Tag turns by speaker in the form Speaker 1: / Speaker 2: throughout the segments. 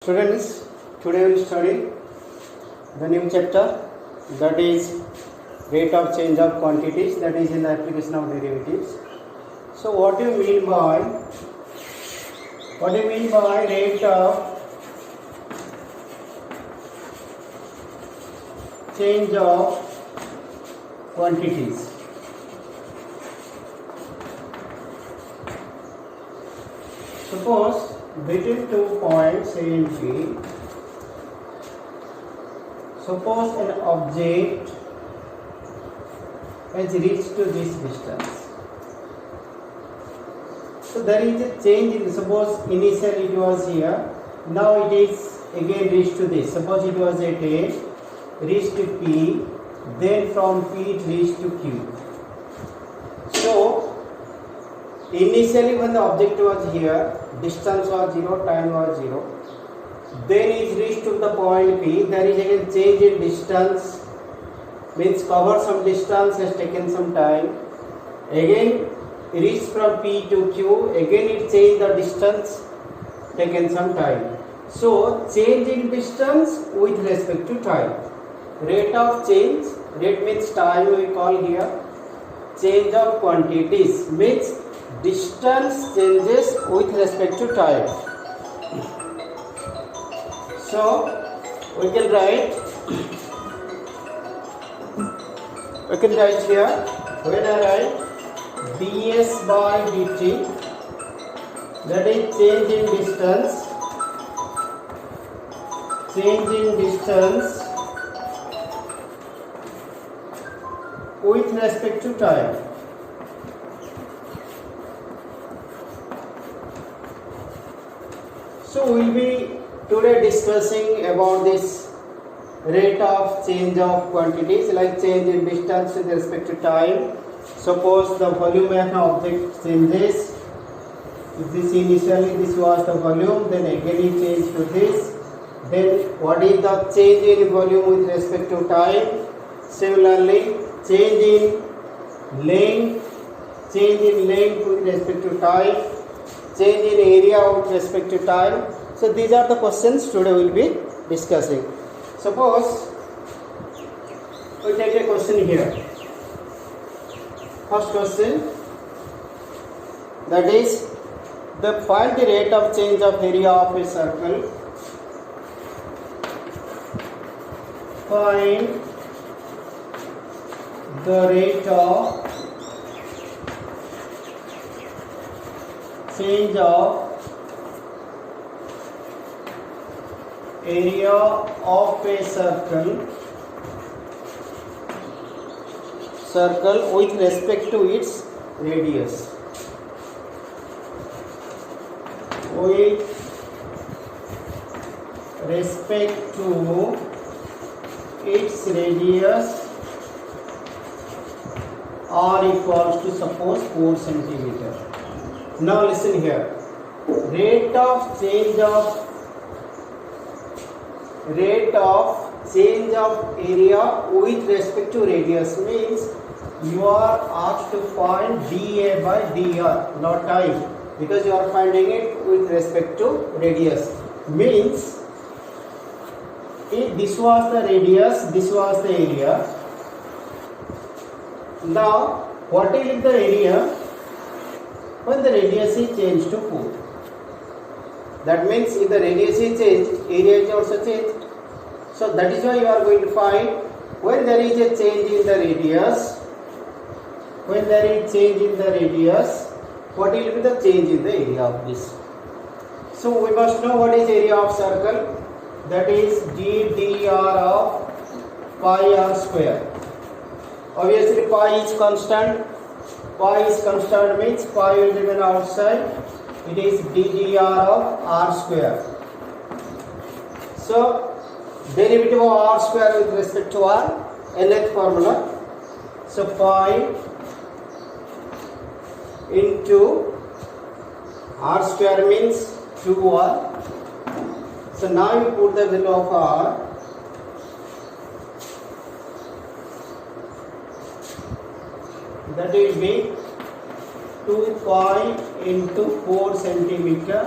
Speaker 1: Students, today we will study the new chapter, that is rate of change of quantities, that is in the application of derivatives. So what do you mean by rate of change of quantities? Suppose between 2 points A and B, suppose an object has reached to this distance. So there is a change in, suppose initially it was here, now it is again reached to this. Suppose it was at A, reached to P, then from P it reached to Q. So initially when the object was here, distance was 0, time was 0. Then it reached to the point P, there is again change in distance, means cover some distance, has taken some time. Again reached from P to Q, again it changed the distance, taken some time. So change in distance with respect to time. Rate of change, rate means time we call here, change of quantities means distance changes with respect to time. So we can write here, when I write ds by dt, that is change in distance with respect to time. So we will be today discussing about this rate of change of quantities, like change in distance with respect to time. Suppose the volume of an object changes. If this initially this was the volume, then again it changed to this. Then what is the change in volume with respect to time? Similarly, change in length with respect to time, change in area with respect to time. So these are the questions today we will be discussing. Suppose we take a question here. First question, that is find the rate of change of area of a circle. Find the rate of change of area of a circle with respect to its radius. With respect to its radius r equals to suppose 4 centimeter. Now listen here. Rate of change of area with respect to radius means you are asked to find dA by dr, not time, because you are finding it with respect to radius. Means if this was the radius, this was the area. Now what is the area when the radius is changed to 4? That means if the radius is changed, area is also changed. So that is why you are going to find when there is a change in the radius, what will be the change in the area of this. So we must know what is area of circle, that is d of pi r square. Obviously pi is constant means pi will remain outside. It is ddr of r square. So derivative of r square with respect to r, nth formula. So pi into r square means 2r. So now you put the value of r. That will be 2 pi into 4 centimeter.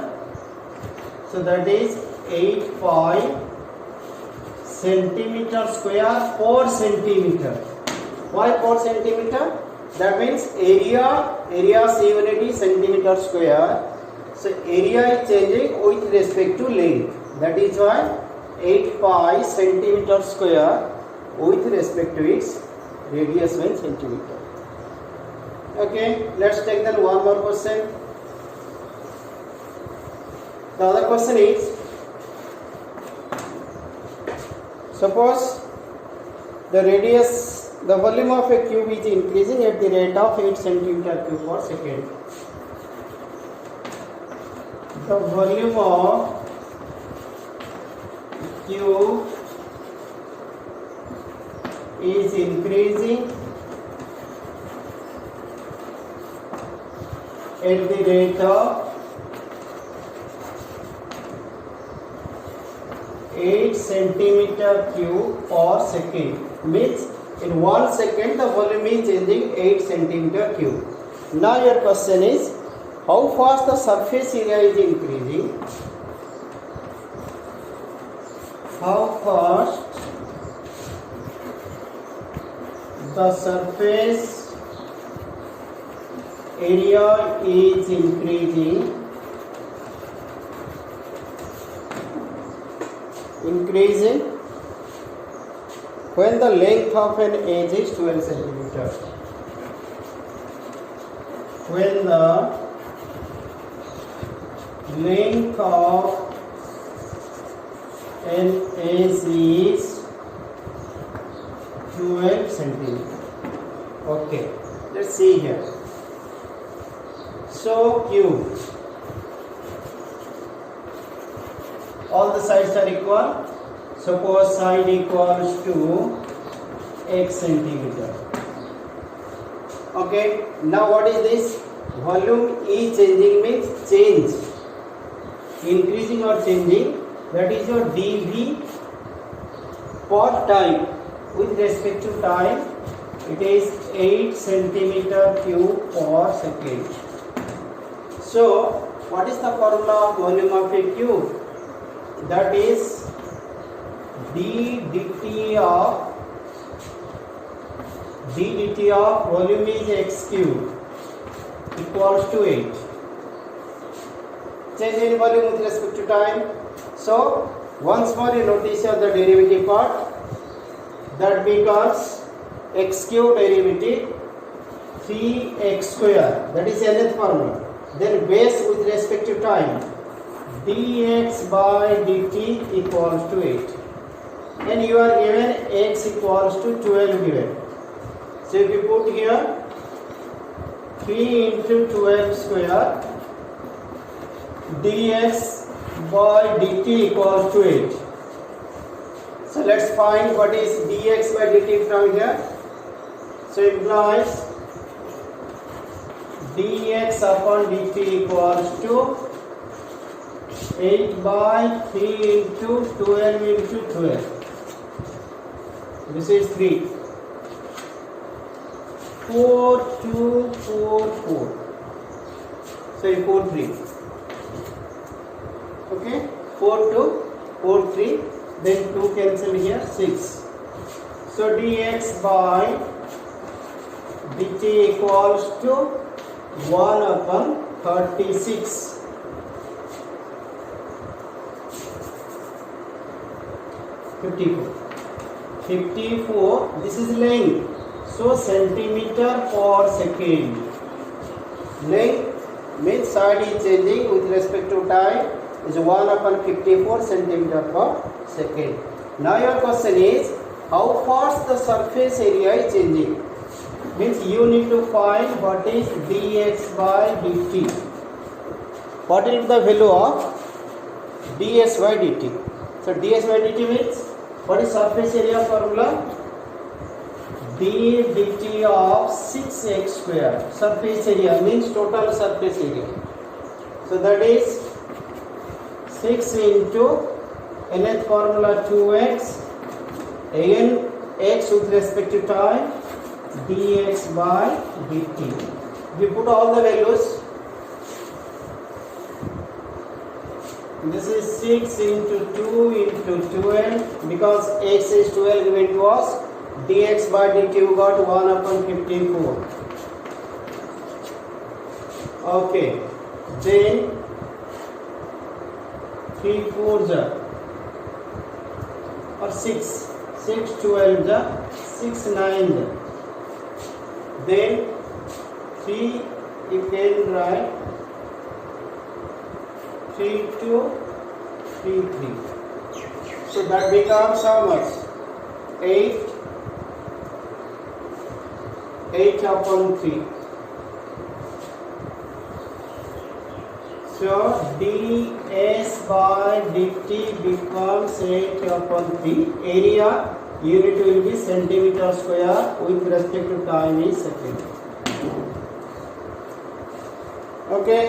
Speaker 1: So that is 85 centimeter square per centimeter. Why per centimeter? That means area's unit is centimeter square. So area is changing with respect to length. That is why 85 centimeter square with respect to its radius in centimeter. Okay, let's take then one more question. The other question is, suppose the volume of a cube is increasing at the rate of 8 centimeter cube per second. The volume of cube is increasing at the rate of 8 centimeter cube per second. Means in 1 second the volume is changing 8 centimeter cube. Now your question is, how fast the surface area is increasing? How fast the surface area is increasing when the length of an edge is 12 centimeter. When the length of an edge is 12 centimeter. Okay, let's see here. So cube, all the sides are equal. Suppose side equals to x centimeter. Okay, now what is this? Volume is changing means change, increasing or changing. That is your dV per time. With respect to time, it is 8 centimeter cube per second. So, what is the formula of volume of a cube? That is d dt of volume is x cube equals to 8. Change in volume with respect to time. So, once more you notice the derivative part. That becomes x cube derivative 3x square. That is nth formula. Then base with respect to time, dx by dt equals to 8. And you are given x equals to 12 given. So if you put here 3 into 12 square, dx by dt equals to 8. So let's find what is dx by dt from here. So implies dx upon dt equals to 8 by 3 into 12 into 12. This is 3. 4, 2, 4, 4. So you put 3. Okay, 4, 2, 4, 3. Then 2 cancel here, 6. So dx by dt equals to 1 upon 36. 54. This is length. So centimeter per second. Length means side is changing with respect to time is 1 upon 54 centimeter per second. Now your question is, how fast the surface area is changing? Means you need to find what is dx by dt. What is the value of ds by dt? So ds by dt means, what is surface area formula? d dt of 6x square. Surface area means total surface area. So that is 6 into nth formula 2x, again x with respect to time, dx by dt. We put all the values. This is 6 into 2 into 12 because x is 12 given to us. Dx by dt we got 1 upon 54. Okay, then 3 4s or 6 12s 6 9s. Then 3 you can write 3 2 3 3. So that becomes how much? 8 upon 3. So ds by dt becomes 8 upon 3. Area unit will be centimeter square with respect to time is second. Okay.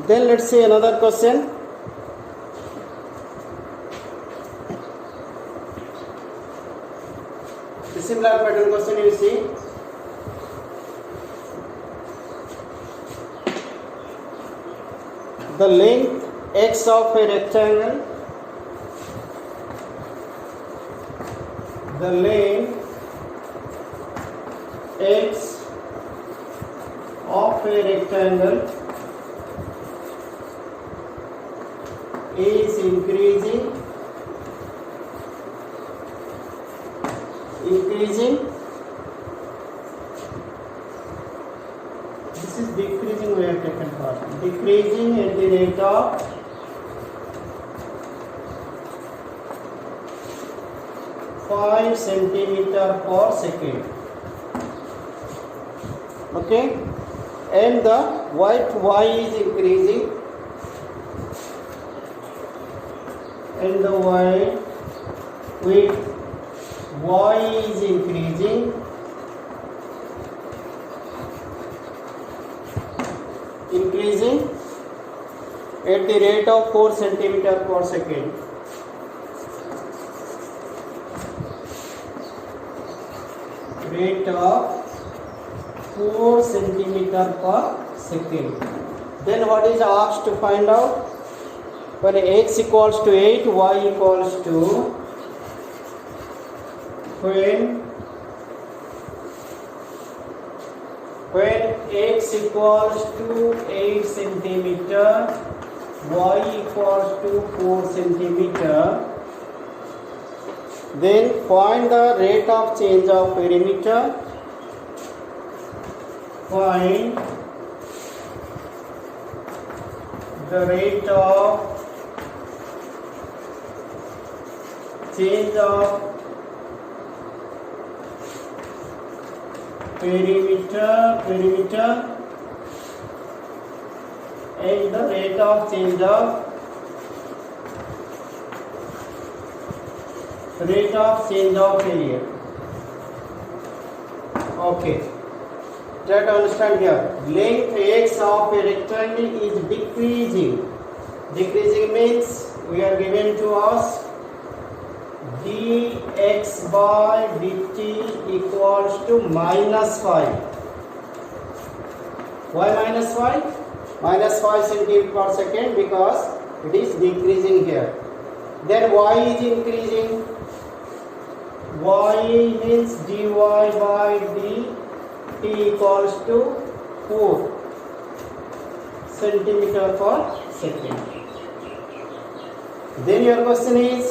Speaker 1: Then let's see another question. The similar pattern question you see. The length x of a rectangle, the length x of a rectangle is increasing. This is decreasing, we have taken part. Decreasing at the rate of 5 centimeter per second. Okay, and the white y is increasing, and the white with y is increasing at the rate of 4 centimeter per second. Rate of 4 centimeter per second. Then what is asked to find out? When x equals to 8, y equals to when x equals to 8 centimeter, y equals to 4 centimeter, then find the rate of change of perimeter. Find the rate of change of perimeter and the rate of change of area. Okay, try to understand here. Length x of a rectangle is decreasing. Decreasing means we are given to us dx by dt equals to -5. Why -5? -5 centimeter per second because it is decreasing here. Then y is increasing. Y means dy by dt equals to 4 centimeter per second. Then your question is,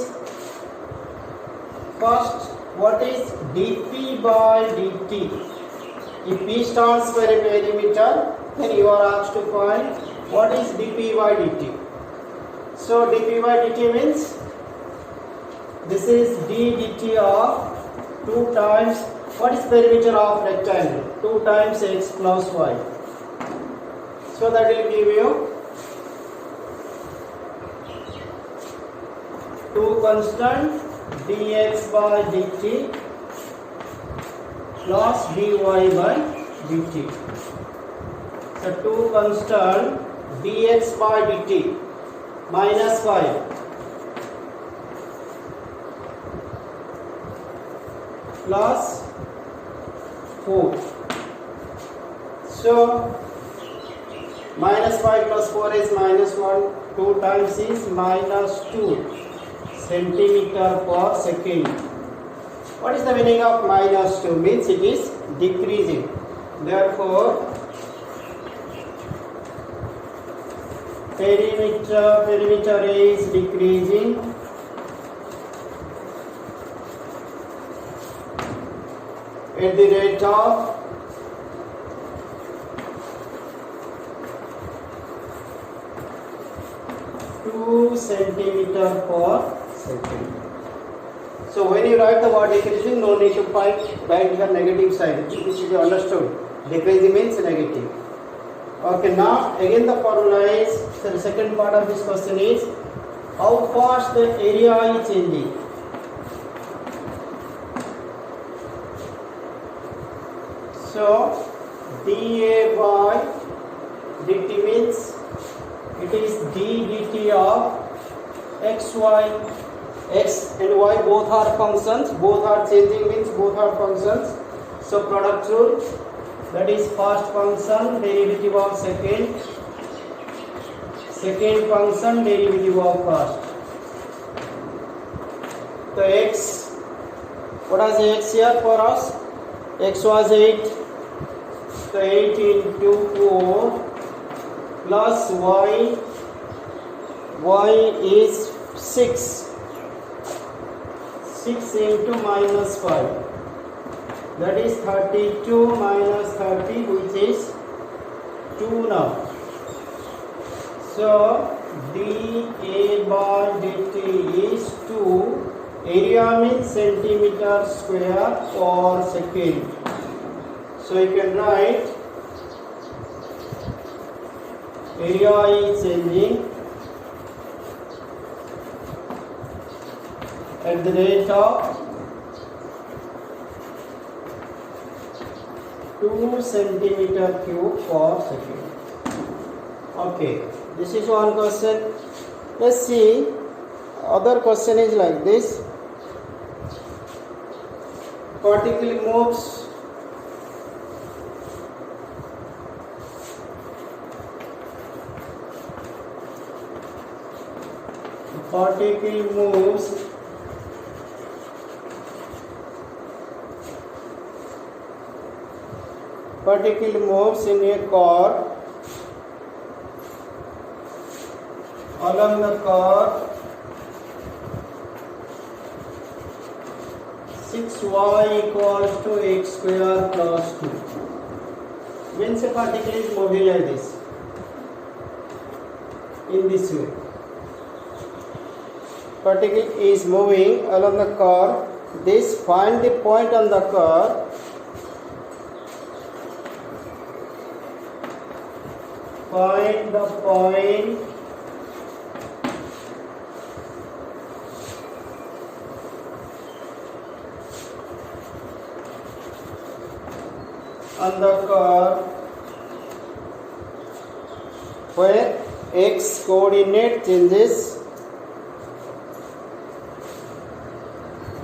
Speaker 1: first, what is dp by dt? If p stands for a perimeter, then you are asked to find what is dp by dt. So dp by dt means this is d dt of 2 times, what is perimeter of rectangle? 2 times x plus y. So that will give you 2 constant dx by dt plus dy by dt. So 2 constant dx by dt -5 plus 4. So -5 plus 4 is -1. 2 times is minus 2 centimeter per second. What is the meaning of minus 2? Means it is decreasing. Therefore, perimeter is decreasing at the rate of 2 centimeter per second. So when you write the word decreasing, no need to write here negative sign. It should be understood. Decreasing means negative. Okay, now again the formula is, so the second part of this question is, how fast the area is changing. So dA by dt means it is d dt of xy. X and y both are functions, both are changing means both are functions. So product rule, that is first function derivative of second function derivative of first. So x, what was x here for us? X was 8, so 8 into 4 plus y is 6 into minus 5, that is 32 minus 30, which is 2 now. So dA by dt is 2. Area means centimeter square per second. So you can write area is changing at the rate of 2 centimeter cube per second. Okay, this is one question. Let's see, other question is like this. Particle moves in a car along the curve 6y equals to x square plus 2. Means a particle is moving like this, in this way. Particle is moving along the curve. This, find the point on the curve. Find the point on the curve where x coordinate changes,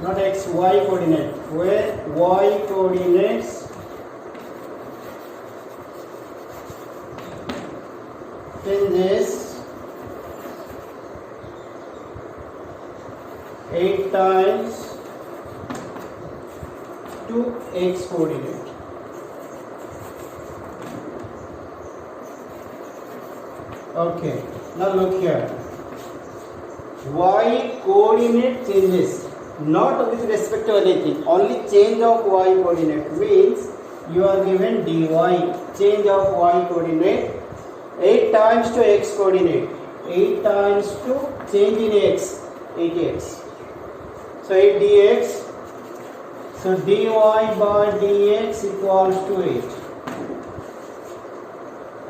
Speaker 1: not x, y coordinate, where y coordinates changes 8 times to x coordinate. Okay, now look here. Y coordinate changes, not with respect to anything, only change of y coordinate means you are given dy, change of y coordinate 8 times to x coordinate, 8 times to change in x, 8x. So 8 dx, so dy by dx equals to 8.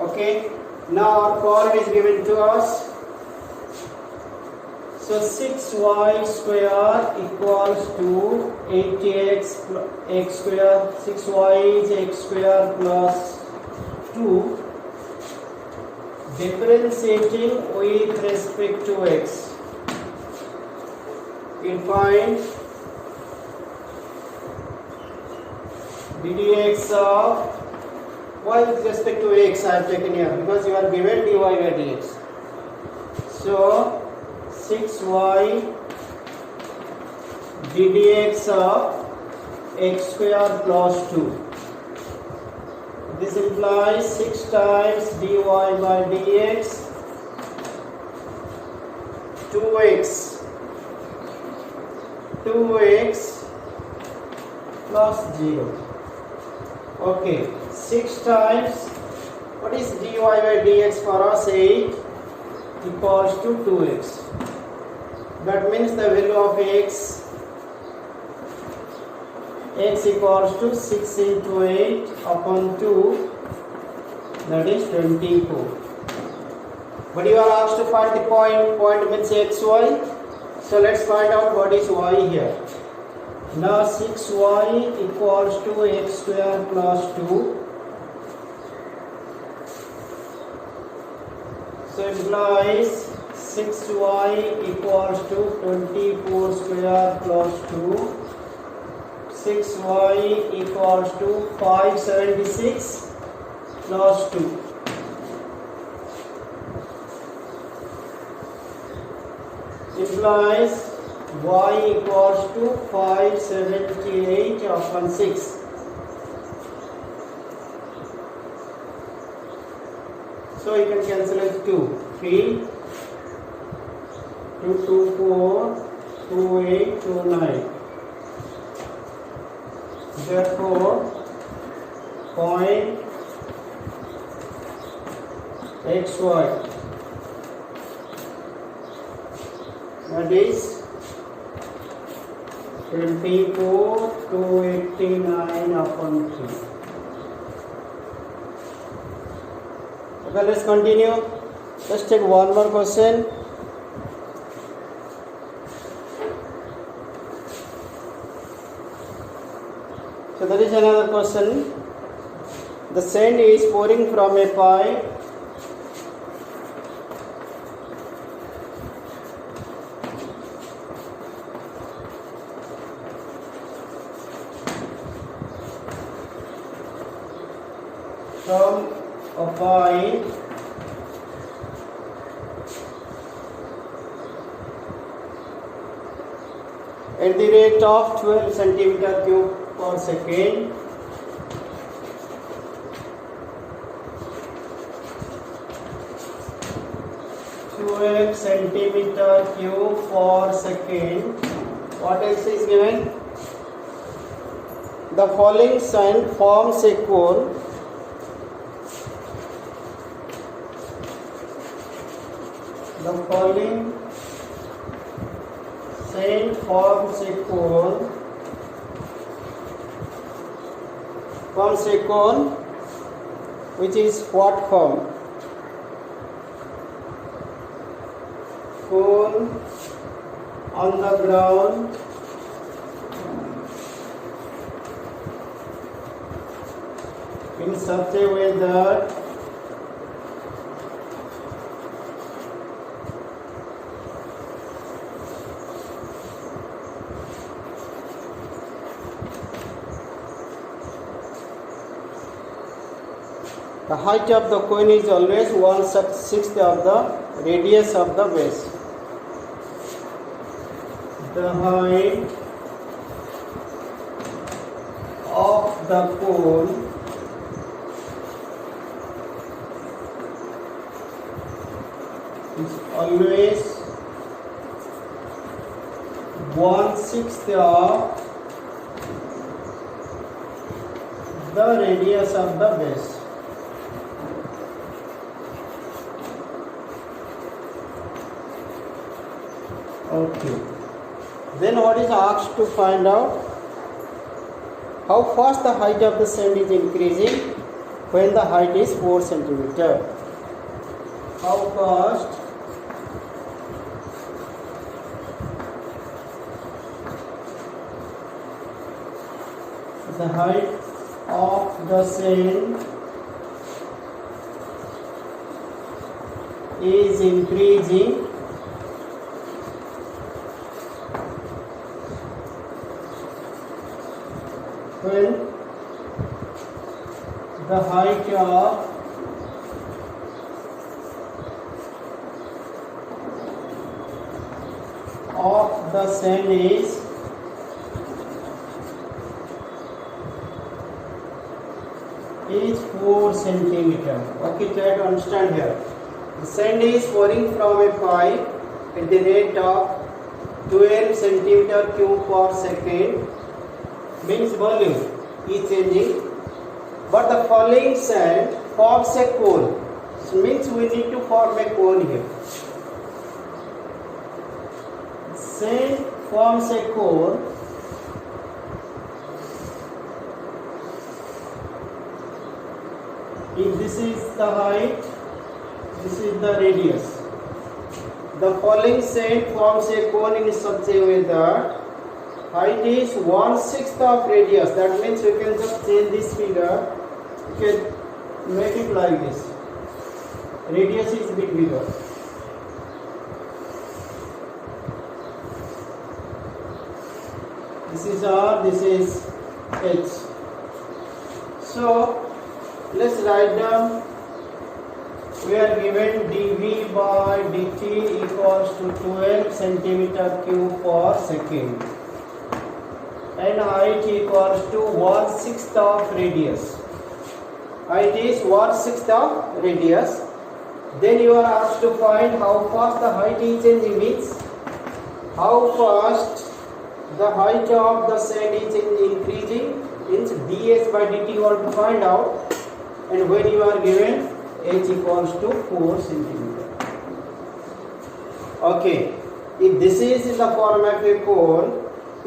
Speaker 1: Okay, now our curve is given to us. So 6y square equals to 8x x square, 6y is x square plus 2. Differentiating with respect to x, you find ddx of y with respect to x I have taken here because you are given dy by dx. So 6y ddx of x square plus 2. This implies 6 times dy by dx 2x plus 0. Okay, 6 times, what is dy by dx for us? 8 equals to 2x. That means the value of x equals to 6 into 8 upon 2, that is 24. But you are asked to find the point means xy. So let's find out what is y here. Now 6y equals to x square plus 2. So it implies 6y equals to 24 square plus 2. 6y equals to 576 plus 2. Implies y equals to 578 upon 6. So you can cancel it 2. 3, 2, 2, 4, 2, 8, 2, 9. Therefore, point xy, that is 24 to 89 upon 3. Okay, let's continue. Let's take one more question. So there is another question. The sand is pouring from a pipe. From a pipe at the rate of 12 centimeter cube per second. Centimeter cube per second. What else is given? The falling sand forms a cone. The falling sand forms a cone. Forms a cone, which is what form? Cone on the ground in such a way that the height of the cone is always 1/6 of the radius of the base. The height of the cone is always 1/6 of the radius of the base. Okay. Then what is asked to find out? How fast the height of the sand is increasing when the height is 4 centimeter. How fast the height of the sand is increasing when the height of of the sand is is 4 centimeter. Okay, try to understand here. The sand is pouring from a pipe at the rate of 12 centimeter cube per second. Means volume is changing, but the falling sand forms a cone. So means we need to form a cone here. Sand forms a cone. If this is the height, this is the radius. The falling sand forms a cone in such a way that height is 1/6 of radius. That means we can just change this figure. You can make it like this. Radius is a bit bigger. This is R, this is H. So let's write down. We are given dV by dt equals to 12 centimeter cube per second, and height equals to 1/6 of radius. Height is 1/6 of radius. Then you are asked to find how fast the height is changing. Means how fast the height of the sand is increasing. Means ds by dt you want to find out, and when you are given h equals to 4 centimeter. Okay, if this is in the form of a cone,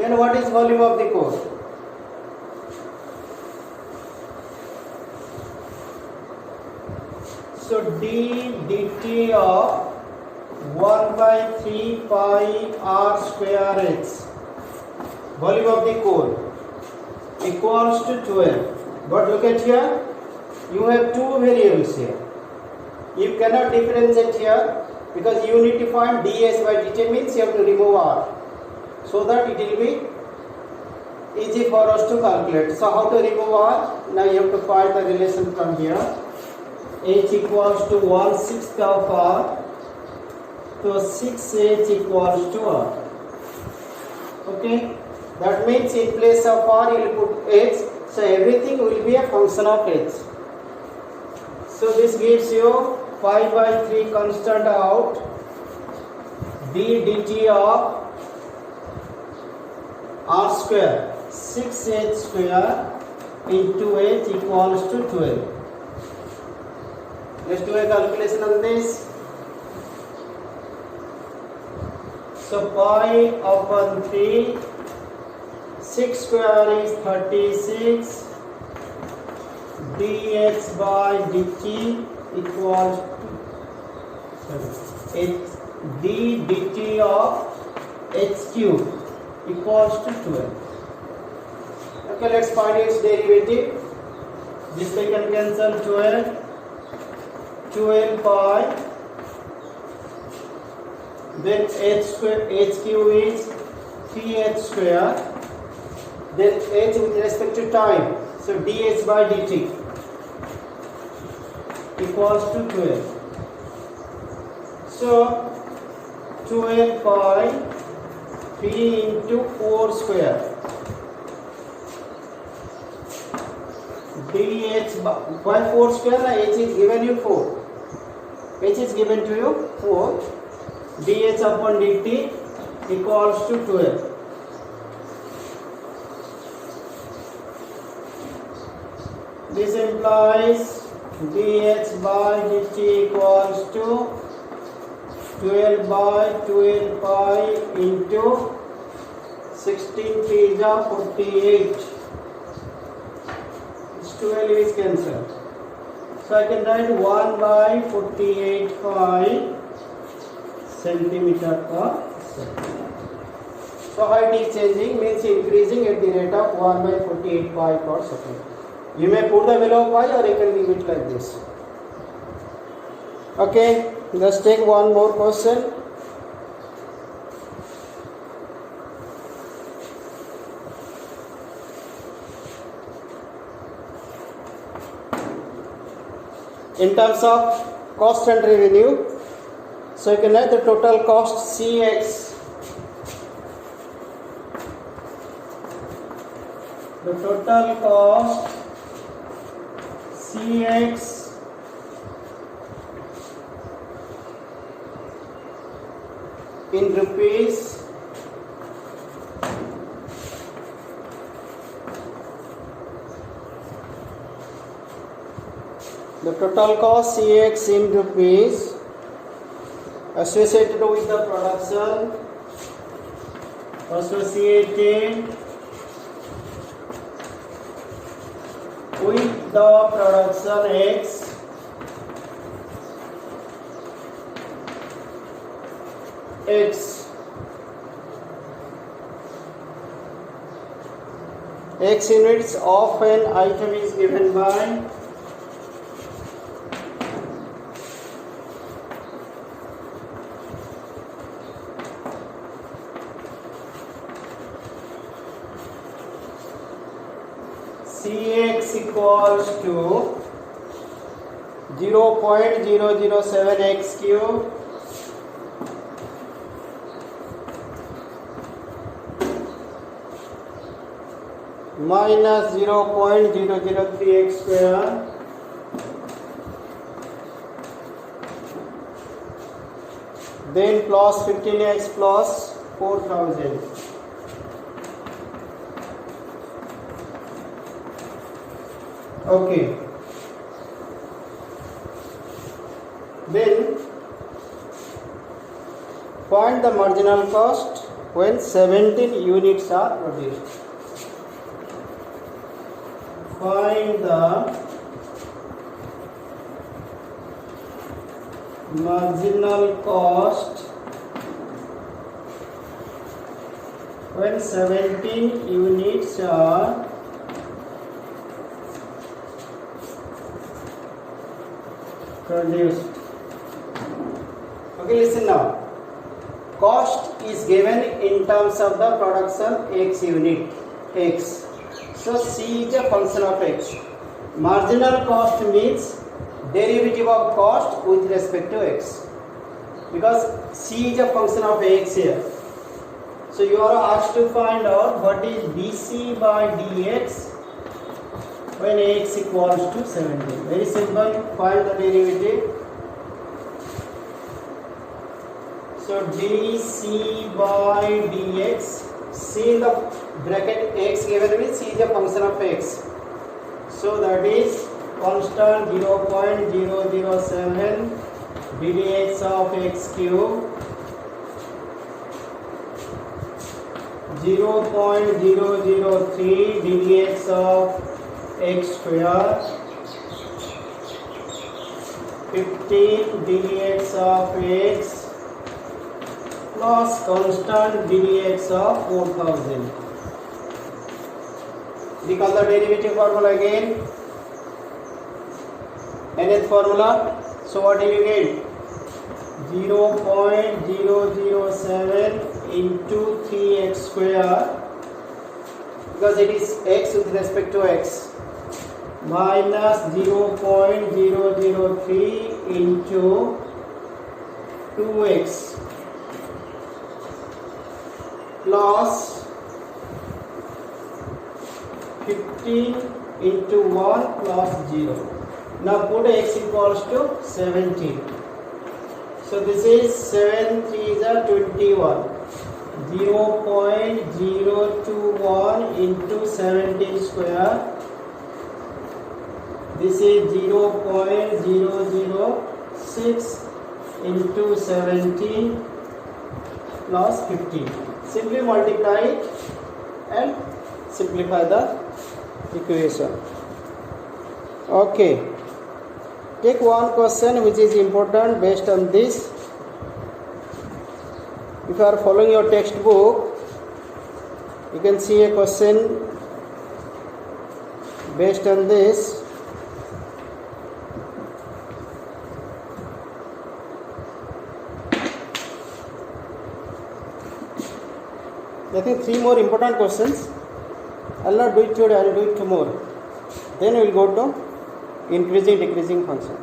Speaker 1: then what is volume of the cone? So d dt of 1/3 pi r square h, volume of the cone, equals to 12. But look at here, you have two variables here. You cannot differentiate here because you need to find ds by dt. Means you have to remove r, so that it will be easy for us to calculate. So how to remove r? Now you have to find the relation from here. H equals to 1/6 of r, so 6h equals to r. Okay, that means in place of r you will put h, so everything will be a function of h. So this gives you 5/3 constant out, d dt of r square 6h square into h equals to 12. Let's do a calculation on this. So pi upon 3, 6 square is 36, dx by dt equals to d dt of h cube equals to 12. Okay, let's find its derivative. This we can cancel 12 pi, then h cube is 3h square, then h with respect to time, so dx by dt equals to 12. So 12 pi 3 into 4 square dh by 4 square. H is given you 4. H is given to you 4. dh upon dt equals to 12. This implies dh by dt equals to 12 by 12 pi into 16 3 is 48. This 12 is cancelled. So I can write 1 by 48 pi centimeter per second. So height is changing, means increasing at the rate of 1 by 48 pi per second. You may put the value of pi or you can leave it like this. Okay, let's take one more question. In terms of cost and revenue, so you can write the total cost Cx the total cost Cx in rupees the total cost Cx in rupees associated with the production associated with the production X X units of an item is given by Cx equals to 0.007 x cube minus 0.003 x square then plus 15x plus 4000. Okay, then find the marginal cost when 17 units are produced. Find the marginal cost when 17 units are produced. Okay, listen now. Cost is given in terms of the production X unit X. So C is a function of X. Marginal cost means derivative of cost with respect to X, because C is a function of X here. So you are asked to find out what is dC by dx when X equals to 17. Very simple, find the derivative. So dC by dx, C in the bracket X given means C is a function of X. So that is constant 0.007 ddx of x cube 0.003 ddx of x square 15 ddx of x plus constant ddx of 4000. Recall the derivative formula again. Nth formula. So what do you get? 0.007 into 3x square, because it is x with respect to x, minus 0.003 into 2x plus 15 into 1 plus 0. Now put x equals to 17. So this is 7 3s are 21. 0.021 into 17 square. This is 0.006 into 17 plus 15. Simply multiply it and simplify the equation. Okay. Take one question which is important based on this. If you are following your textbook, you can see a question based on this. I think 3 more important questions. I will not do it today, I will do it tomorrow. Then we will go to increasing decreasing function.